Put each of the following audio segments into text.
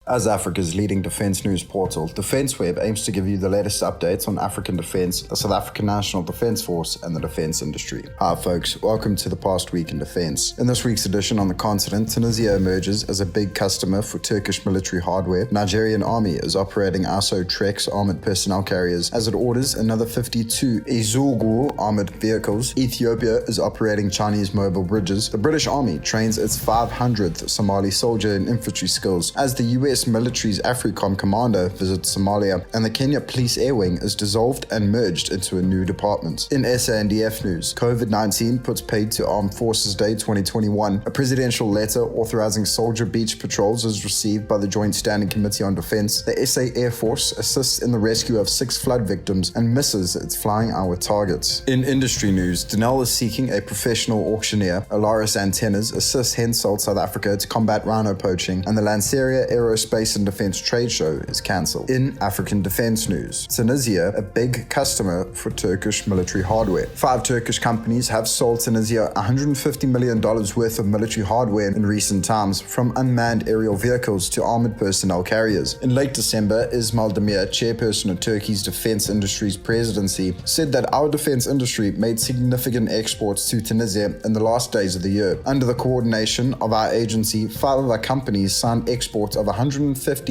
As Africa's leading defense news portal, DefenseWeb aims to give you the latest updates on African defense, the South African National Defense Force, and the defense industry. Hi folks, welcome to the past week in defense. In this week's edition on the continent, Tunisia emerges as a big customer for Turkish military hardware. Nigerian Army is operating Isotrex armored personnel carriers as it orders another 52 Ezugwu armored vehicles. Ethiopia is operating Chinese mobile bridges. The British Army trains its 500th Somali soldier in infantry skills as the US military's Africom commander visits Somalia, and the Kenya Police Air Wing is dissolved and merged into a new department. In SANDF news, COVID-19 puts paid to Armed Forces Day 2021. A presidential letter authorizing soldier beach patrols is received by the Joint Standing Committee on Defense. The SA Air Force assists in the rescue of 6 flood victims and misses its flying hour targets. In industry news, Denel is seeking a professional auctioneer. Alaris Antennas assists Hensoldt South Africa to combat rhino poaching, and the Lanseria Aerospace and Defense trade show is cancelled. In African defense news, Tunisia, a big customer for Turkish military hardware. 5 Turkish companies have sold Tunisia $150 million worth of military hardware in recent times, from unmanned aerial vehicles to armored personnel carriers. In late December, Ismail Demir, chairperson of Turkey's defense industry's presidency, said that our defense industry made significant exports to Tunisia in the last days of the year. Under the coordination of our agency, 5 of our companies signed exports of $150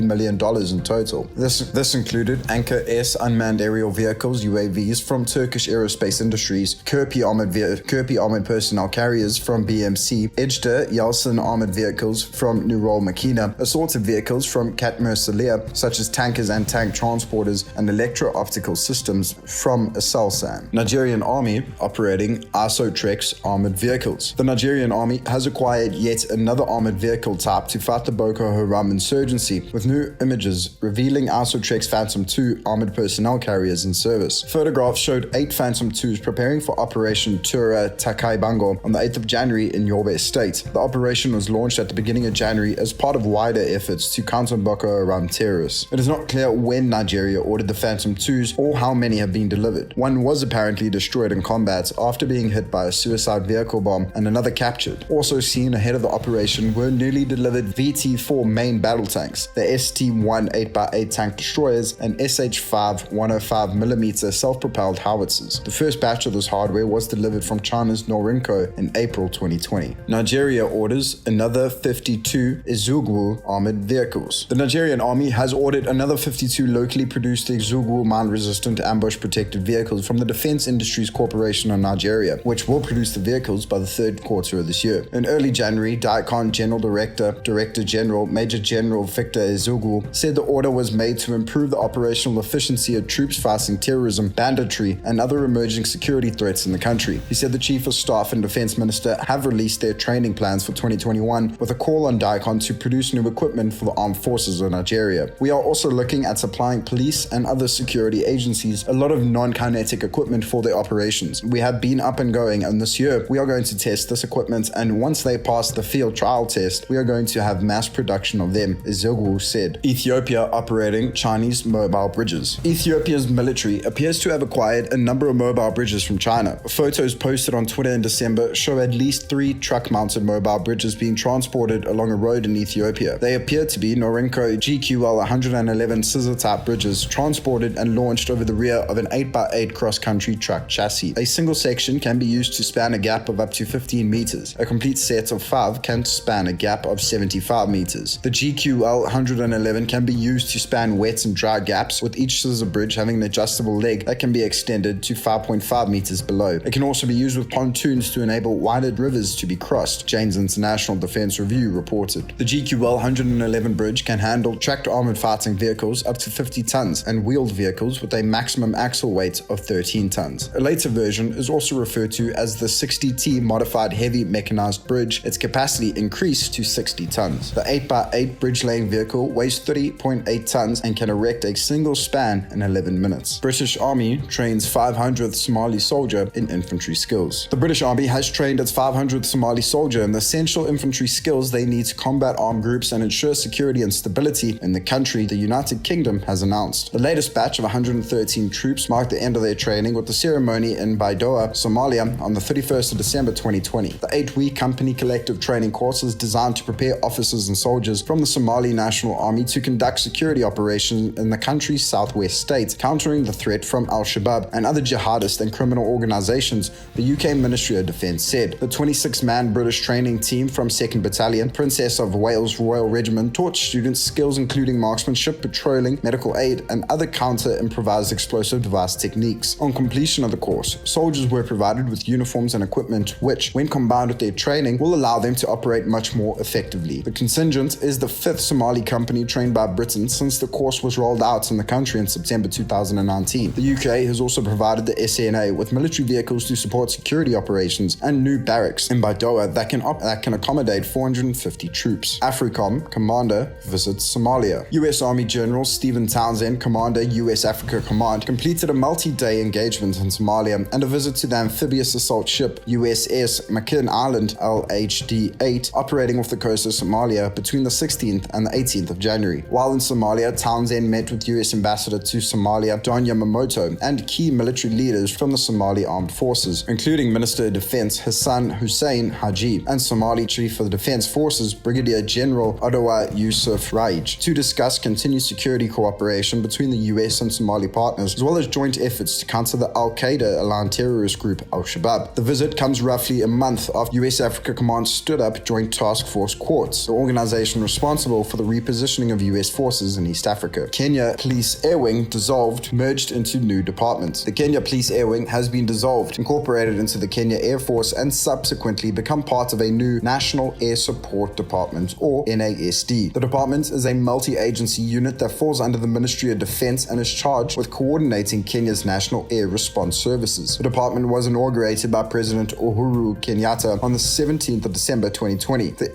million in total. This included Anchor S unmanned aerial vehicles (UAVs) from Turkish Aerospace Industries, Kirpi armored personnel carriers from BMC, Ejder Yalçın armored vehicles from Nurol Makina, assorted vehicles from Katmer Salia, such as tankers and tank transporters, and electro-optical systems from Aselsan. Nigerian Army operating Isotrex armored vehicles. The Nigerian Army has acquired yet another armored vehicle type to fight the Boko Haram insurgency, with new images revealing Isotrex Phantom II armored personnel carriers in service. Photographs showed 8 Phantom IIs preparing for Operation Tura Takai Bango on the 8th of January in Yobe State. The operation was launched at the beginning of January as part of wider efforts to counter Boko Haram terrorists. It is not clear when Nigeria ordered the Phantom IIs or how many have been delivered. One was apparently destroyed in combat after being hit by a suicide vehicle bomb, and another captured. Also seen ahead of the operation were newly delivered VT-4 main battle tanks, the ST-1 8x8 tank destroyers, and SH-5 105mm self-propelled howitzers. The first batch of this hardware was delivered from China's Norinco in April 2020. Nigeria orders another 52 Ezugwu armored vehicles. The Nigerian Army has ordered another 52 locally produced Ezugwu mine-resistant ambush-protected vehicles from the Defense Industries Corporation of Nigeria, which will produce the vehicles by the 3rd quarter of this year. In early January, DICON General Director General Major General Victor Ezugwu said the order was made to improve the operational efficiency of troops fighting terrorism, banditry, and other emerging security threats in the country. He said the Chief of Staff and Defense Minister have released their training plans for 2021 with a call on DICON to produce new equipment for the armed forces of Nigeria. We are also looking at supplying police and other security agencies a lot of non-kinetic equipment for their operations. We have been up and going, and this year we are going to test this equipment, and once they pass the field trial test, we are going to have mass production of them, Ezugwu said. Ethiopia operating Chinese mobile bridges. Ethiopia's military appears to have acquired a number of mobile bridges from China. Photos posted on Twitter in December show at least 3 truck-mounted mobile bridges being transported along a road in Ethiopia. They appear to be Norinco GQL 111 scissor-type bridges transported and launched over the rear of an 8x8 cross-country truck chassis. A single section can be used to span a gap of up to 15 meters. A complete set of 5 can span a gap of 75 meters. The GQL 111 can be used to span wet and dry gaps, with each scissor bridge having an adjustable leg that can be extended to 5.5 meters below. It can also be used with pontoons to enable wider rivers to be crossed, Jane's International Defense Review reported. The GQL 111 bridge can handle tracked armored fighting vehicles up to 50 tons and wheeled vehicles with a maximum axle weight of 13 tons. A later version is also referred to as the 60T modified heavy mechanized bridge. Its capacity increased to 60 tons. The 8x8 bridge laying vehicle weighs 30.8 tons and can erect a single span in 11 minutes. British Army trains 500th Somali soldier in infantry skills. The British Army has trained its 500th Somali soldier in the essential infantry skills they need to combat armed groups and ensure security and stability in the country, the United Kingdom has announced. The latest batch of 113 troops marked the end of their training with the ceremony in Baidoa, Somalia on the 31st of December 2020. The 8-week company collective training course is designed to prepare officers and soldiers from the Somali Somali National Army to conduct security operations in the country's southwest states, countering the threat from Al-Shabaab and other jihadist and criminal organizations, the UK Ministry of Defence said. The 26-man British training team from 2nd Battalion, Princess of Wales Royal Regiment, taught students skills including marksmanship, patrolling, medical aid, and other counter-improvised explosive device techniques. On completion of the course, soldiers were provided with uniforms and equipment which, when combined with their training, will allow them to operate much more effectively. The contingent is the 5th Somali company trained by Britain since the course was rolled out in the country in September 2019. The UK has also provided the SANA with military vehicles to support security operations and new barracks in Baidoa that can accommodate 450 troops. Africom commander visits Somalia. US Army General Stephen Townsend, commander US Africa Command, completed a multi-day engagement in Somalia and a visit to the amphibious assault ship USS McKinnon Island LHD-8 operating off the coast of Somalia between the 16th and the 18th of January. While in Somalia, Townsend met with US Ambassador to Somalia Don Yamamoto and key military leaders from the Somali Armed Forces, including Minister of Defense Hassan Hussein Haji and Somali Chief of the Defense Forces Brigadier General Odawa Yusuf Raij, to discuss continued security cooperation between the US and Somali partners, as well as joint efforts to counter the Al-Qaeda-aligned terrorist group Al-Shabaab. The visit comes roughly a month after US Africa Command stood up Joint Task Force Quartz, the organization responsible for the repositioning of US forces in East Africa. Kenya Police Air Wing dissolved, merged into new departments. The Kenya Police Air Wing has been dissolved, incorporated into the Kenya Air Force, and subsequently become part of a new National Air Support Department, or NASD. The department is a multi-agency unit that falls under the Ministry of Defense and is charged with coordinating Kenya's National Air Response Services. The department was inaugurated by President Uhuru Kenyatta on the 17th of December 2020. The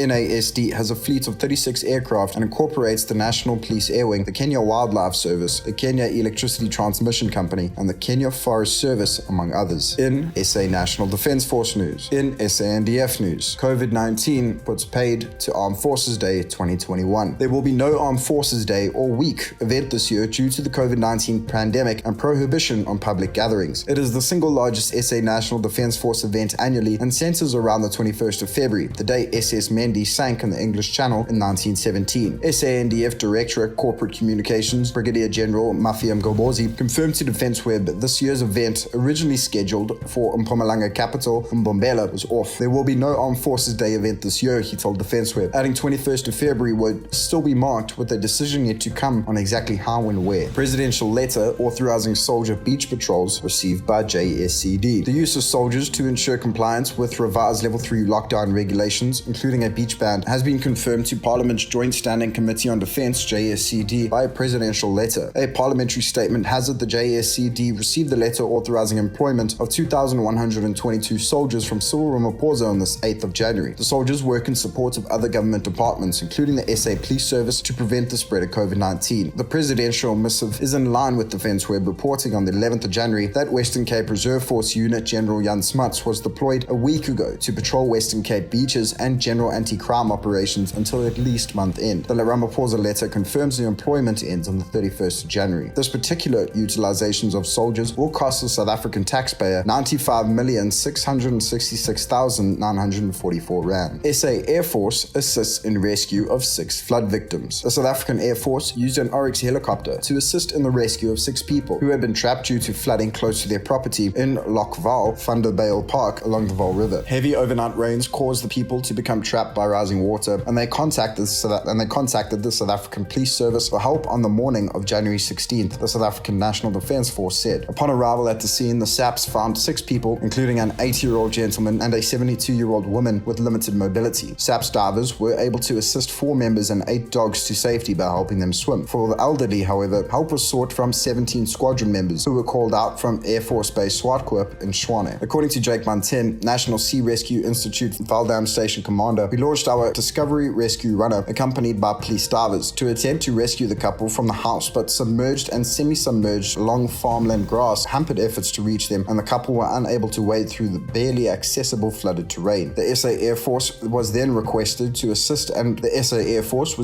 NASD has a fleet of 36 aircraft and incorporates the National Police Air Wing, the Kenya Wildlife Service, the Kenya Electricity Transmission Company, and the Kenya Forest Service, among others. In SA National Defence Force news. In SANDF news, COVID-19 puts paid to Armed Forces Day 2021. There will be no Armed Forces Day or week event this year due to the COVID-19 pandemic and prohibition on public gatherings. It is the single largest SA National Defence Force event annually and centres around the 21st of February, the day SS Mendi sank in the English Channel in 1917. SANDF Directorate Corporate Communications Brigadier General Mafia Mgobozi confirmed to Defence Web that this year's event, originally scheduled for Mpumalanga capital Mbombela, was off. There will be no Armed Forces Day event this year, he told Defence Web, adding 21st of February would still be marked with a decision yet to come on exactly how and where. Presidential letter authorising soldier beach patrols received by JSCD. The use of soldiers to ensure compliance with revised Level 3 lockdown regulations, including a beach ban, has been confirmed to Parliament's Joint Standing Committee on Defence (JSCD) by a presidential letter. A parliamentary statement has it the JSCD received the letter authorising employment of 2,122 soldiers from Cyril Ramaphosa on this 8th of January. The soldiers work in support of other government departments, including the SA Police Service, to prevent the spread of COVID-19. The presidential missive is in line with Defence Web reporting on the 11th of January that Western Cape Reserve Force Unit General Jan Smuts was deployed a week ago to patrol Western Cape beaches and general anti-crime operations until at least month end. The Ramaphosa letter confirms the employment ends on the 31st of January. This particular utilizations of soldiers will cost the South African taxpayer 95,666,944 rand. SA Air Force assists in rescue of 6 flood victims. The South African Air Force used an Oryx helicopter to assist in the rescue of 6 people who had been trapped due to flooding close to their property in Lochval, Thunderbale Park along the Vaal River. Heavy overnight rains caused the people to become trapped by rising water, and they contacted the South African Police Service for help on the morning of January 16th, the South African National Defence Force said. Upon arrival at the scene, the SAPs found 6 people, including an 80-year-old gentleman and a 72-year-old woman with limited mobility. SAPs divers were able to assist 4 members and 8 dogs to safety by helping them swim. For the elderly, however, help was sought from 17 squadron members who were called out from Air Force Base Swartkoop in Tshwane. According to Jake Manten, National Sea Rescue Institute Valdam Station Commander, we launched our Discovery Rescue Runner, accompanied by police divers, to attempt to rescue the couple from the house, but submerged and semi-submerged long farmland grass hampered efforts to reach them, and the couple were unable to wade through the barely accessible flooded terrain. The SA Air Force was then requested to assist, and a SA Air Force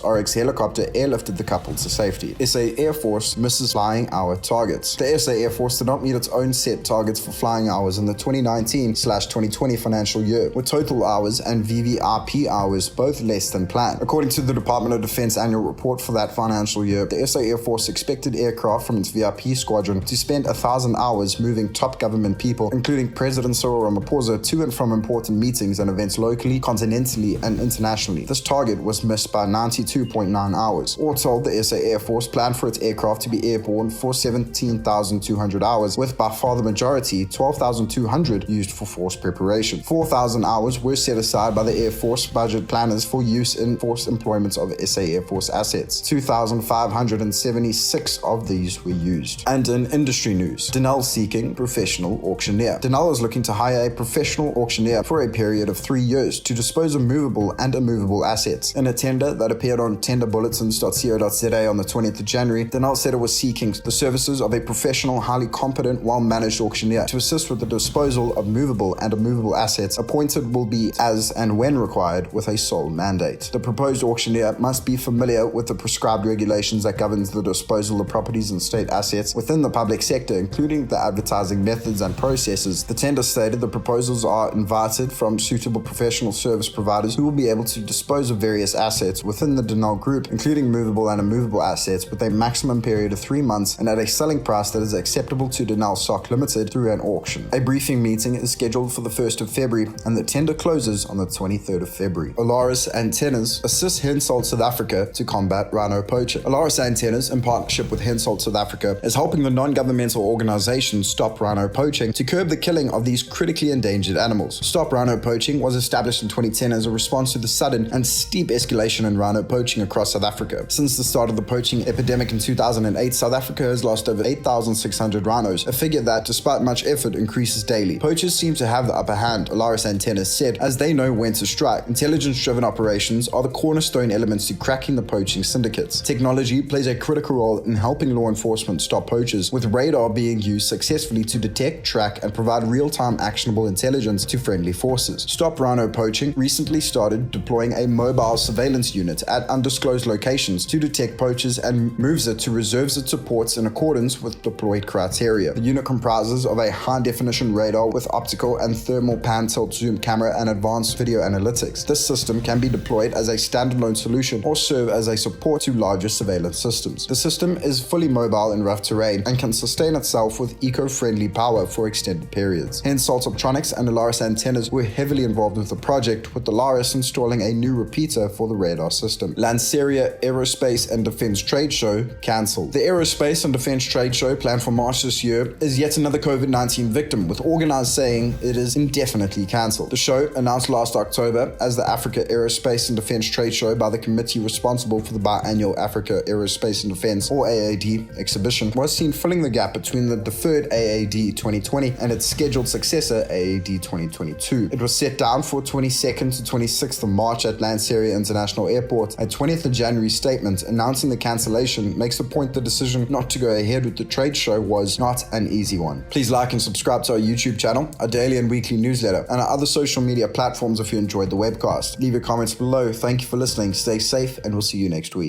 RX helicopter airlifted the couple to safety. SA Air Force misses flying hour targets. The SA Air Force did not meet its own set targets for flying hours in the 2019/2020 financial year year, with total hours and VVIP hours both less than planned. According to the Department of Defense annual report for that financial year, the SA Air Force expected aircraft from its VIP squadron to spend 1,000 hours moving top government people, including President Cyril Ramaphosa, to and from important meetings and events locally, continentally, and internationally. This target was missed by 92.9 hours. All told, the SA Air Force planned for its aircraft to be airborne for 17,200 hours, with by far the majority, 12,200, used for force preparation. 4,000 hours were set aside by the Air Force budget planners for use in force employment of SA Air Force assets. 2,576 of these were used. And in industry news, Denel seeking professional auctioneer. Denel is looking to hire a professional auctioneer for a period of 3 years to dispose of movable and immovable assets. In a tender that appeared on tenderbulletins.co.za on the 20th of January, Denel said it was seeking the services of a professional, highly competent, well-managed auctioneer to assist with the disposal of movable and immovable assets. Appointed will be as and when required with a sole mandate. The proposed auctioneer must be familiar with the prescribed regulations that governs the disposal of properties and state assets within the public sector, including the advertising methods and processes. The tender stated the proposals are invited from suitable professional service providers who will be able to dispose of various assets within the Denel group, including movable and immovable assets, with a maximum period of 3 months and at a selling price that is acceptable to Denel SOC Limited through an auction. A briefing meeting is scheduled for the 1st of February and the tender closes on the 23rd of February. Alaris Antennas assists Hensoldt South Africa to combat rhino poaching. Alaris Antennas, in partnership with Hensoldt South Africa, is helping the non-governmental organization Stop Rhino Poaching to curb the killing of these critically endangered animals. Stop Rhino Poaching was established in 2010 as a response to the sudden and steep escalation in rhino poaching across South Africa. Since the start of the poaching epidemic in 2008, South Africa has lost over 8,600 rhinos, a figure that, despite much effort, increases daily. Poachers seem to have the upper hand, Alaris Antennas said, as they know when to strike. Intelligence-driven operations are the cornerstone elements to cracking the poaching syndicates. Technology plays a critical role in helping law enforcement stop poachers, with radar being used successfully to detect, track, and provide real-time actionable intelligence to friendly forces. Stop Rhino Poaching recently started deploying a mobile surveillance unit at undisclosed locations to detect poachers and moves it to reserves it supports in accordance with deployed criteria. The unit comprises of a high-definition radar with optical and thermal pan-tilt zoom camera and advanced video analytics. This system can be deployed as a standalone solution or serve as a support to larger surveillance systems. The system is fully mobile in rough terrain and can sustain itself with eco-friendly power for extended periods. Hensoldt Optronics and Alaris Antennas were heavily involved with the project, with Alaris installing a new repeater for the radar system. Lanseria Aerospace and Defense Trade Show cancelled. The Aerospace and Defense Trade Show, planned for March this year, is yet another COVID-19 victim, with organizers saying it is indefinitely cancelled. The show, announced last October as the Africa Aerospace and Defense Trade Show by the committee responsible for the biannual Africa Aerospace and Defense, or AAD, exhibition, was seen filling the gap between the deferred AAD 2020 and its scheduled successor AAD 2022. It was set down for 22nd to 26th of March at Lanseria International Airport. A 20th of January statement announcing the cancellation makes the point the decision not to go ahead with the trade show was not an easy one. Please like and subscribe to our YouTube channel, our daily and weekly newsletter, and our other social media platforms if you enjoyed the webcast. Leave your comments below. Thank you for listening. Stay safe, and we'll see you next week.